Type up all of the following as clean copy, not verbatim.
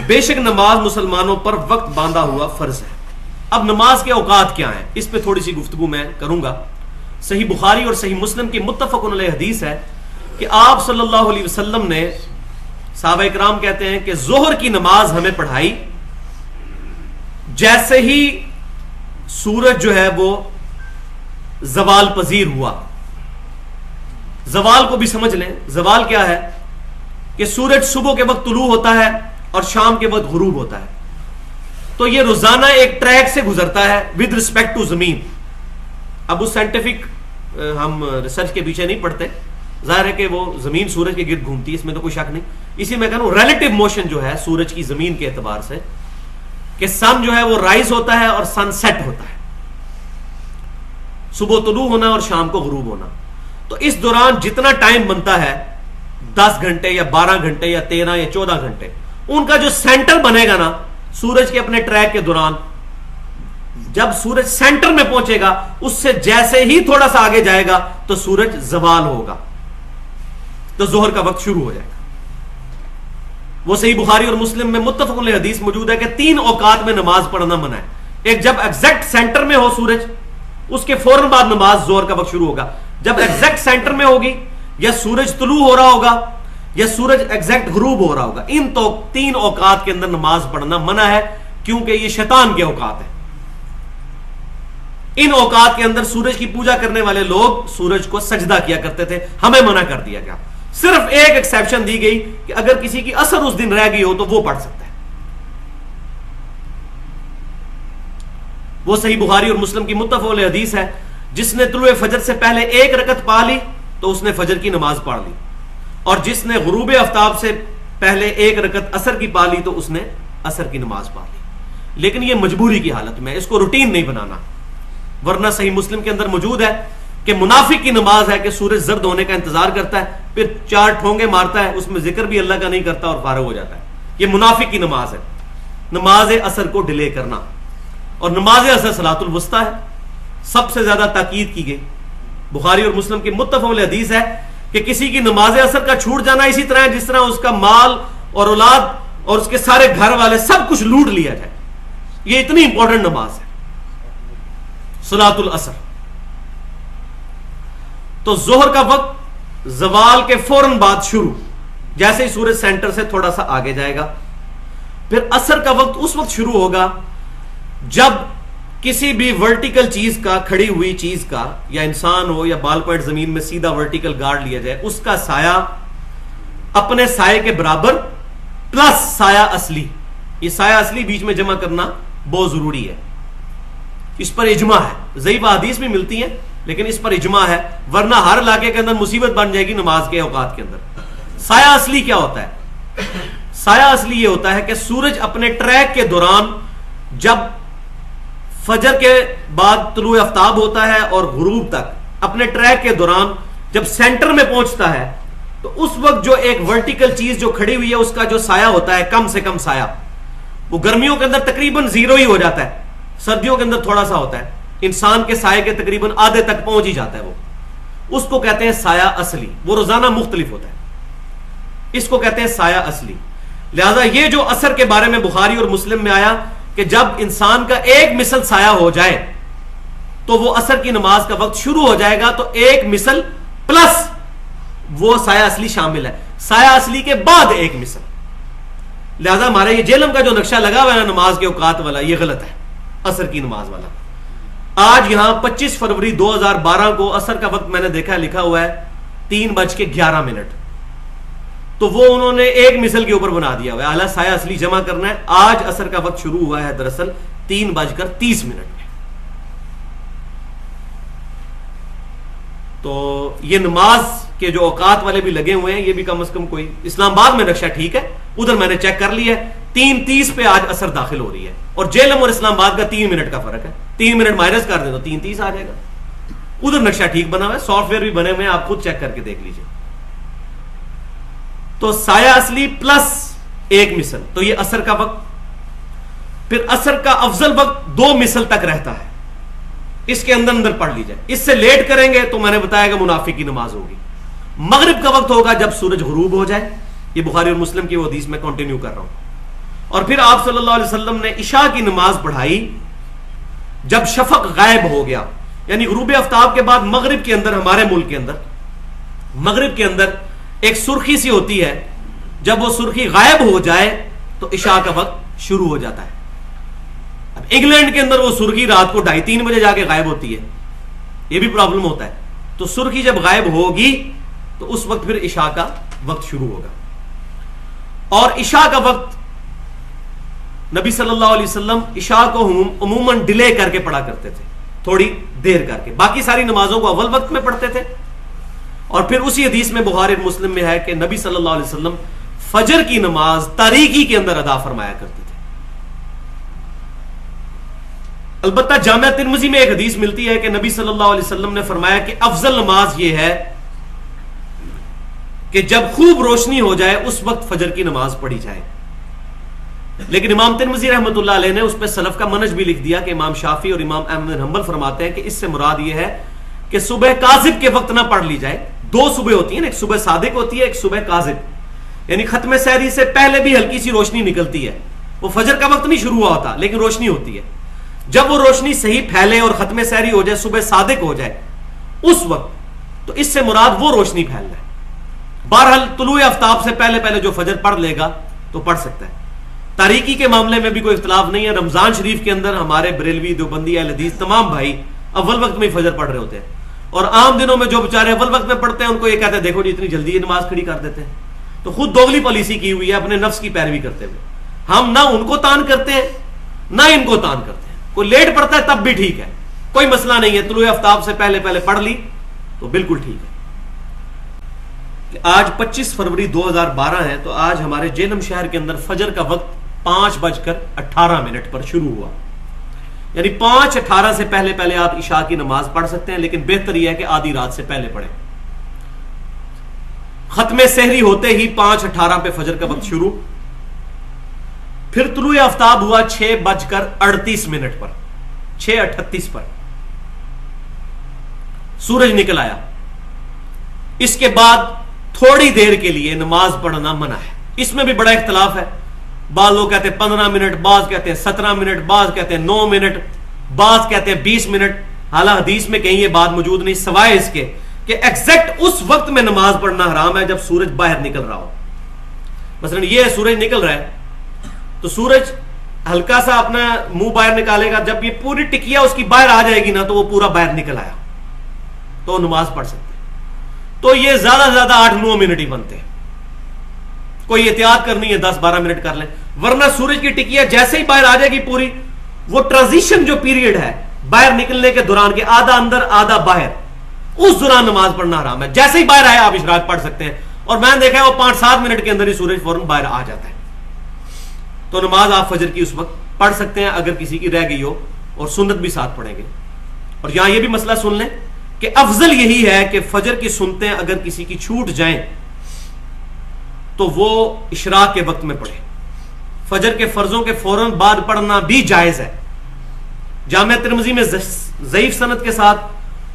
بے شک نماز مسلمانوں پر وقت باندھا ہوا فرض ہے. اب نماز کے اوقات کیا ہیں اس پہ تھوڑی سی گفتگو میں کروں گا. صحیح بخاری اور صحیح مسلم کی متفق علیہ حدیث ہے کہ آپ صلی اللہ علیہ وسلم نے، صحابہ اکرام کہتے ہیں کہ ظہر کی نماز ہمیں پڑھائی جیسے ہی سورج جو ہے وہ زوال پذیر ہوا. زوال کو بھی سمجھ لیں، زوال کیا ہے کہ سورج صبح کے وقت طلوع ہوتا ہے اور شام کے وقت غروب ہوتا ہے. تو یہ روزانہ ایک ٹریک سے گزرتا ہے ود رسپیکٹ ٹو زمین. اب اس سائنٹیفک ہم ریسرچ کے پیچھے نہیں پڑتے، ظاہر ہے کہ وہ زمین سورج کے گرد گھومتی ہے، اس میں تو کوئی شک نہیں. اسی میں کہہ رہا ہوں ریلیٹو موشن جو ہے سورج کی زمین کے اعتبار سے، کہ سن جو ہے وہ رائز ہوتا ہے اور سن سیٹ ہوتا ہے، صبح طلوع ہونا اور شام کو غروب ہونا. تو اس دوران جتنا ٹائم بنتا ہے 10 گھنٹے یا 12 گھنٹے یا 13 یا 14 گھنٹے، ان کا جو سینٹر بنے گا نا سورج کے اپنے ٹریک کے دوران، جب سورج سینٹر میں پہنچے گا اس سے جیسے ہی تھوڑا سا آگے جائے گا تو سورج زوال ہوگا، تو ظہر کا وقت شروع ہو جائے گا. وہ صحیح بخاری اور مسلم میں متفق علیہ حدیث موجود ہے کہ 3 اوقات میں نماز پڑھنا منع ہے. ایک جب ایگزیکٹ سینٹر میں ہو سورج، اس کے فوراً بعد نماز ظہر کا وقت شروع ہوگا. جب ایگزیکٹ سینٹر میں ہوگی، یا سورج طلوع ہو رہا ہوگا، یا سورج ایگزیکٹ غروب ہو رہا ہوگا، ان 3 اوقات کے اندر نماز پڑھنا منع ہے، کیونکہ یہ شیطان کے اوقات ہیں. ان اوقات کے اندر سورج کی پوجا کرنے والے لوگ سورج کو سجدہ کیا کرتے تھے، ہمیں منع کر دیا گیا. صرف ایک ایکسیپشن دی گئی کہ اگر کسی کی اثر اس دن رہ گئی ہو تو وہ پڑھ سکتا ہے. وہ صحیح بخاری اور مسلم کی متفق علیہ حدیث ہے، جس نے طلوع فجر سے پہلے 1 رکعت پا لی تو اس نے فجر کی نماز پڑھ لی، اور جس نے غروب آفتاب سے پہلے 1 رکعت عصر کی پا لی تو اس نے عصر کی نماز پڑھ لی. لیکن یہ مجبوری کی حالت میں، اس کو روٹین نہیں بنانا. ورنہ صحیح مسلم کے اندر موجود ہے کہ منافق کی نماز ہے کہ سورج زرد ہونے کا انتظار کرتا ہے، پھر 4 ٹھونگے مارتا ہے، اس میں ذکر بھی اللہ کا نہیں کرتا اور فارغ ہو جاتا ہے. یہ منافق کی نماز ہے. نماز عصر کو ڈیلے کرنا، اور نماز عصر صلاۃ الوسطیٰ ہے، سب سے زیادہ تاکید کی گئی. بخاری اور مسلم کی متفق علیہ حدیث ہے کہ کسی کی نماز عصر کا چھوٹ جانا اسی طرح ہے جس طرح اس کا مال اور اولاد اور اس کے سارے گھر والے سب کچھ لوٹ لیا جائے. یہ اتنی امپورٹنٹ نماز ہے صلاۃ العصر. تو ظہر کا وقت زوال کے فوراً بعد شروع، جیسے ہی سورج سینٹر سے تھوڑا سا آگے جائے گا. پھر عصر کا وقت اس وقت شروع ہوگا جب کسی بھی ورٹیکل چیز کا، کھڑی ہوئی چیز کا، یا انسان ہو یا بال پوائنٹ زمین میں سیدھا ورٹیکل گاڑ لیا جائے، اس کا سایہ اپنے سائے کے برابر پلس سایہ اصلی. یہ سایہ اصلی بیچ میں جمع کرنا بہت ضروری ہے. اس پر اجماع ہے، ضعیف حدیث بھی ملتی ہیں لیکن اس پر اجماع ہے، ورنہ ہر علاقے کے اندر مصیبت بن جائے گی نماز کے اوقات کے اندر. سایہ اصلی کیا ہوتا ہے؟ سایہ اصلی یہ ہوتا ہے کہ سورج اپنے ٹریک کے دوران جب فجر کے بعد طلوع آفتاب ہوتا ہے اور غروب تک اپنے ٹریک کے دوران جب سینٹر میں پہنچتا ہے تو اس وقت جو ایک ورٹیکل چیز جو کھڑی ہوئی ہے اس کا جو سایہ ہوتا ہے، کم سے کم سایہ، وہ گرمیوں کے اندر تقریباً 0 ہی ہو جاتا ہے، سردیوں کے اندر تھوڑا سا ہوتا ہے، انسان کے سائے کے تقریباً آدھے تک پہنچ ہی جاتا ہے. وہ اس کو کہتے ہیں سایہ اصلی. وہ روزانہ مختلف ہوتا ہے، اس کو کہتے ہیں سایہ اصلی. لہذا یہ جو عصر کے بارے میں بخاری اور مسلم میں آیا کہ جب انسان کا 1 مثل سایہ ہو جائے تو وہ عصر کی نماز کا وقت شروع ہو جائے گا، تو 1 مثل پلس وہ سایہ اصلی شامل ہے، سایہ اصلی کے بعد 1 مثل. لہذا ہمارا یہ جہلم کا جو نقشہ لگا ہوا ہے نماز کے اوقات والا، یہ غلط ہے عصر کی نماز والا. آج یہاں 25 فروری 2012 کو عصر کا وقت میں نے دیکھا ہے لکھا ہوا ہے 3:11. تو وہ انہوں نے 1 مثل کے اوپر بنا دیا ہوا ہے، اعلیٰ سایہ اصلی جمع کرنا ہے. آج عصر کا وقت شروع ہوا ہے دراصل 3:30 میں. تو یہ نماز کے جو اوقات والے بھی لگے ہوئے ہیں، یہ بھی کم از کم کوئی اسلام آباد میں نقشہ ٹھیک ہے، ادھر میں نے چیک کر لیا ہے 3:30 پہ آج عصر داخل ہو رہی ہے، اور جیلم اور اسلام آباد کا 3 منٹ کا فرق ہے. 3 منٹ مائنس کر دیں تو 3:30 آ جائے گا. ادھر نقشہ ٹھیک بنا ہوا ہے، سافٹ ویئر بھی بنے ہوئے ہیں، آپ خود چیک کر کے دیکھ لیجیے. تو سایہ اصلی پلس 1 مثل، تو یہ عصر کا وقت. پھر عصر کا افضل وقت 2 مثل تک رہتا ہے، اس کے اندر پڑھ لیجیے. اس سے لیٹ کریں گے تو میں نے بتایا کہ منافق کی نماز ہوگی. مغرب کا وقت ہوگا جب سورج غروب ہو جائے، یہ بخاری اور مسلم کی وہ حدیث میں کنٹینیو کر رہا ہوں. اور پھر آپ صلی اللہ علیہ وسلم نے عشاء کی نماز پڑھائی جب شفق غائب ہو گیا، یعنی غروب آفتاب کے بعد مغرب کے اندر، ہمارے ملک کے اندر مغرب کے اندر ایک سرخی سی ہوتی ہے، جب وہ سرخی غائب ہو جائے تو عشاء کا وقت شروع ہو جاتا ہے۔ اب انگلینڈ کے اندر وہ سرخی رات کو 2:30-3 بجے جا کے غائب ہوتی ہے، یہ بھی پرابلم ہوتا ہے۔ تو سرخی جب غائب ہوگی تو اس وقت پھر عشاء کا وقت شروع ہوگا، اور عشاء کا وقت نبی صلی اللہ علیہ وسلم عشاء کو عموماً ڈیلے کر کے پڑھا کرتے تھے، تھوڑی دیر کر کے، باقی ساری نمازوں کو اول وقت میں پڑھتے تھے۔ اور پھر اسی حدیث میں بخاری اور مسلم میں ہے کہ نبی صلی اللہ علیہ وسلم فجر کی نماز تاریکی کے اندر ادا فرمایا کرتے تھے۔ البتہ جامعہ ترمذی میں ایک حدیث ملتی ہے کہ نبی صلی اللہ علیہ وسلم نے فرمایا کہ افضل نماز یہ ہے کہ جب خوب روشنی ہو جائے اس وقت فجر کی نماز پڑھی جائے۔ لیکن امام ترمذی رحمۃ اللہ علیہ نے اس پہ سلف کا منہج بھی لکھ دیا کہ امام شافعی اور امام احمد بن حنبل فرماتے ہیں کہ اس سے مراد یہ ہے کہ صبح کاذب کے وقت نہ پڑھ لی جائے۔ دو صبح ہوتی ہیں نا، ایک صبح صادق ہوتی ہے، ایک صبح کاذب، یعنی ختم سحری سے پہلے بھی ہلکی سی روشنی نکلتی ہے، وہ فجر کا وقت نہیں شروع ہوا ہوتا لیکن روشنی ہوتی ہے۔ جب وہ روشنی صحیح پھیلے اور ختم سحری ہو جائے، صبح صادق ہو جائے اس وقت، تو اس سے مراد وہ روشنی پھیلنا ہے۔ بہرحال طلوع آفتاب سے پہلے پہلے جو فجر پڑھ لے گا تو پڑھ سکتا ہے۔ تاریکی کے معاملے میں بھی کوئی اختلاف نہیں ہے۔ رمضان شریف کے اندر ہمارے بریلوی، دیوبندی، اہل حدیث تمام بھائی اول وقت میں فجر پڑھ رہے ہوتے ہیں، اور عام دنوں میں جو بیچارے اول وقت میں پڑھتے ہیں ان کو یہ کہتے ہیں دیکھو جی اتنی جلدی یہ نماز کھڑی کر دیتے ہیں، تو خود دوگلی پالیسی کی ہوئی ہے اپنے نفس کی پیروی کرتے ہوئے۔ ہم نہ ان کو تان کرتے ہیں نہ ان کو تان کرتے ہیں، کوئی لیٹ پڑھتا ہے تب بھی ٹھیک ہے، کوئی مسئلہ نہیں ہے، طلوع آفتاب سے پہلے پہلے پڑھ لی تو بالکل ٹھیک ہے۔ آج 25 فروری 2012 ہے، تو آج ہمارے جہلم شہر کے اندر فجر کا وقت 5:18 پر شروع ہوا، یعنی 5:18 سے پہلے پہلے آپ عشاء کی نماز پڑھ سکتے ہیں، لیکن بہتر یہ ہے کہ آدھی رات سے پہلے پڑھیں۔ ختم سحری ہوتے ہی 5:18 پہ فجر کا وقت شروع، پھر طلوع آفتاب ہوا 6:38 پر، 6:38 پر سورج نکل آیا۔ اس کے بعد تھوڑی دیر کے لیے نماز پڑھنا منع ہے۔ اس میں بھی بڑا اختلاف ہے، بعض لوگ کہتے ہیں 15 منٹ، بعض کہتے ہیں 17 منٹ، بعض کہتے ہیں 9 منٹ، بعض کہتے ہیں 20 منٹ۔ حالانکہ حدیث میں کہیں یہ بات موجود نہیں، سوائے اس کے کہ ایگزیکٹ اس وقت میں نماز پڑھنا حرام ہے جب سورج باہر نکل رہا ہو۔ مثلا یہ سورج نکل رہا ہے تو سورج ہلکا سا اپنا منہ باہر نکالے گا، جب یہ پوری ٹکیا اس کی باہر آ جائے گی نا تو وہ پورا باہر نکل آیا تو نماز پڑھ سکتے ہیں۔ تو یہ زیادہ سے زیادہ 8-9 منٹ ہی بنتے ہیں، کوئی احتیاط کرنی ہے 10-12 منٹ کر لیں، ورنہ سورج کی ٹکیا جیسے ہی باہر آ جائے گی پوری، وہ ٹرانزیشن جو پیریڈ ہے باہر نکلنے کے دوران کے آدھا اندر آدھا باہر، اس دوران نماز پڑھنا حرام ہے۔ جیسے ہی باہر آئے آپ اشراق پڑھ سکتے ہیں، اور میں نے دیکھا ہے وہ 5-7 منٹ کے اندر ہی سورج فوراً باہر آ جاتا ہے، تو نماز آپ فجر کی اس وقت پڑھ سکتے ہیں اگر کسی کی رہ گئی ہو، اور سنت بھی ساتھ پڑھیں گے۔ اور یہاں یہ بھی مسئلہ سن لیں کہ افضل یہی ہے کہ فجر کی سنتیں اگر کسی کی چھوٹ جائیں تو وہ اشراق کے وقت میں پڑھے۔ فجر کے فرضوں کے فوراً بعد پڑھنا بھی جائز ہے۔ جامعہ ترمذی میں ضعیف سند کے ساتھ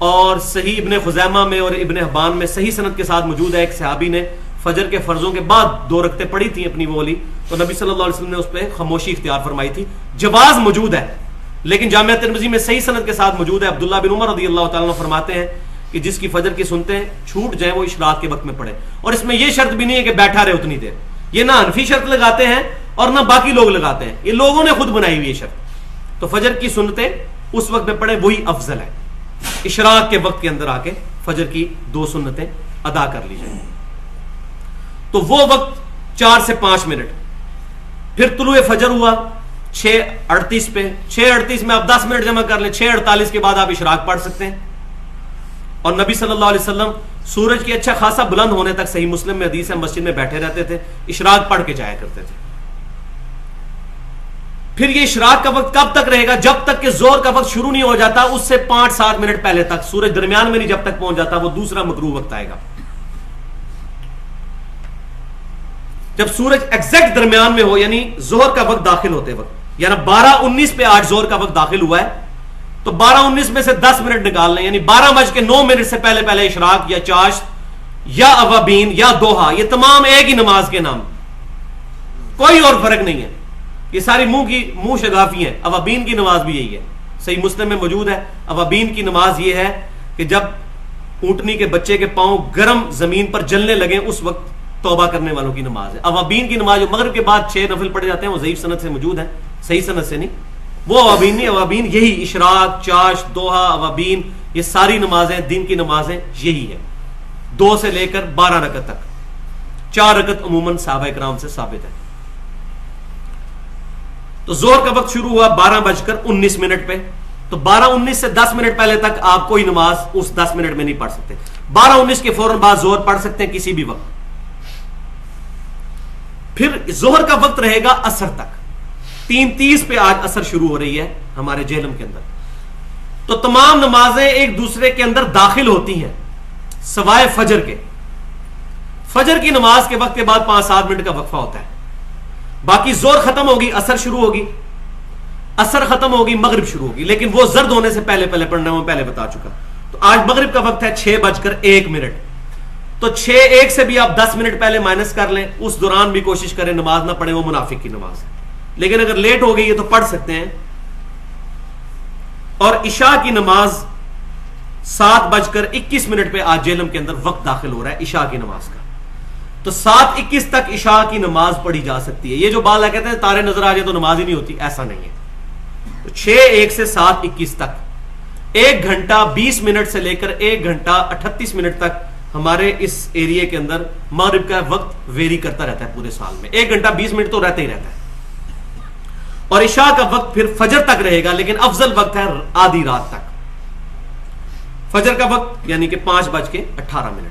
اور صحیح ابن خزیمہ میں اور ابن حبان میں صحیح سند کے ساتھ موجود ہے، ایک صحابی نے فجر کے فرضوں کے بعد 2 رکعتیں پڑھی تھیں اپنی والی، تو نبی صلی اللہ علیہ وسلم نے اس پہ خاموشی اختیار فرمائی تھی۔ جواز موجود ہے، لیکن جامعہ ترمذی میں صحیح سند کے ساتھ موجود ہے، عبداللہ بن عمر رضی اللہ تعالیٰ عنہ فرماتے ہیں کہ جس کی فجر کی سنتیں چھوٹ جائیں وہ اشراق کے وقت میں پڑھے، اور اس میں یہ شرط بھی نہیں ہے کہ بیٹھا رہے اتنی دیر، یہ نہ حنفی شرط لگاتے ہیں اور نہ باقی لوگ لگاتے ہیں، یہ لوگوں نے خود بنائی ہوئی یہ شرط۔ تو فجر کی سنتیں اس وقت میں پڑھے وہی افضل ہے، اشراق کے وقت کے اندر آ کے فجر کی 2 سنتیں ادا کر لی جائیں۔ تو وہ وقت 4 سے 5 منٹ، پھر طلوع فجر ہوا 6:38 پہ، 6:38 میں آپ 10 منٹ جمع کر لیں، 6:48 کے بعد آپ اشراق پڑھ سکتے ہیں۔ اور نبی صلی اللہ علیہ وسلم سورج کے اچھا خاصا بلند ہونے تک، صحیح مسلم میں حدیث ہے، مسجد میں بیٹھے رہتے تھے، اشراق پڑھ کے جایا کرتے تھے۔ پھر یہ اشراق کا وقت کب تک رہے گا؟ جب تک کہ ظہر کا وقت شروع نہیں ہو جاتا، اس سے 5-7 منٹ پہلے تک، سورج درمیان میں نہیں جب تک پہنچ جاتا، وہ دوسرا مکروہ وقت آئے گا۔ جب سورج ایگزیکٹ درمیان میں ہو، یعنی ظہر کا وقت داخل ہوتے وقت، یعنی 12:19 پہ آج ظہر کا وقت داخل ہوا ہے، تو 12:19 میں سے 10 منٹ نکال لیں، یعنی 12:09 سے پہلے پہلے اشراق یا چاشت یا اوابین یا دوحا، یہ تمام ایک ہی نماز کے نام، کوئی اور فرق نہیں ہے۔ یہ ساری منہ شگافی ہیں. اوابین کی نماز بھی یہی ہے, صحیح مسلم میں موجود ہے. اوابین کی نماز یہ ہے کہ جب اونٹنی کے بچے کے پاؤں گرم زمین پر جلنے لگیں اس وقت توبہ کرنے والوں کی نماز ہے. اوابین کی نماز جو مغرب کے بعد 6 نفل پڑھے جاتے ہیں وہ ضعیف سند سے موجود ہیں, صحیح سند سے نہیں. وہ اوابین نہیں, اوابین یہی اشراق, چاش, دوحہ, اوابین, یہ ساری نمازیں دن کی نمازیں یہی ہے, 2 سے لے کر 12 رکعت تک. 4 رکعت عموماً صحابہ کرام سے ثابت ہے. تو زہر کا وقت شروع ہوا 12:19 پہ, تو 12:19 سے 10 منٹ پہلے تک آپ کوئی نماز اس 10 منٹ میں نہیں پڑھ سکتے. 12:19 کے فوراً بعد زہر پڑھ سکتے ہیں کسی بھی وقت. پھر زہر کا وقت رہے گا عصر تک. 3:30 پہ آج عصر شروع ہو رہی ہے ہمارے جہلم کے اندر. تو تمام نمازیں ایک دوسرے کے اندر داخل ہوتی ہیں سوائے فجر کے. فجر کی نماز کے وقت کے بعد 5-7 منٹ کا وقفہ ہوتا ہے. باقی زہر ختم ہوگی, عصر شروع ہوگی, عصر ختم ہوگی, مغرب شروع ہوگی. لیکن وہ زرد ہونے سے پہلے پڑھنا میں پہلے بتا چکا. تو آج مغرب کا وقت ہے 6:01. تو 6:01 سے بھی آپ 10 منٹ پہلے مائنس کر لیں, اس دوران بھی کوشش کریں نماز نہ پڑھیں, وہ منافق کی نماز ہے. لیکن اگر لیٹ ہو گئی ہے تو پڑھ سکتے ہیں. اور عشاء کی نماز 7:21 پہ آج جہلم کے اندر وقت داخل ہو رہا ہے عشاء کی نماز کا. تو 7:21 تک عشاء کی نماز پڑھی جا سکتی ہے. یہ جو بات کہتے ہیں تارے نظر آ جائے تو نماز ہی نہیں ہوتی, ایسا نہیں ہے. تو 6:01 سے 7:21 تک 1 گھنٹہ 20 منٹ سے لے کر 1 گھنٹہ 38 منٹ تک ہمارے اس ایریے کے اندر مغرب کا وقت ویری کرتا رہتا ہے پورے سال میں. 1 گھنٹہ 20 منٹ تو رہتا ہی رہتا ہے. اور عشاء کا وقت پھر فجر تک رہے گا, لیکن افضل وقت ہے آدھی رات تک. فجر کا وقت یعنی کہ 5:18.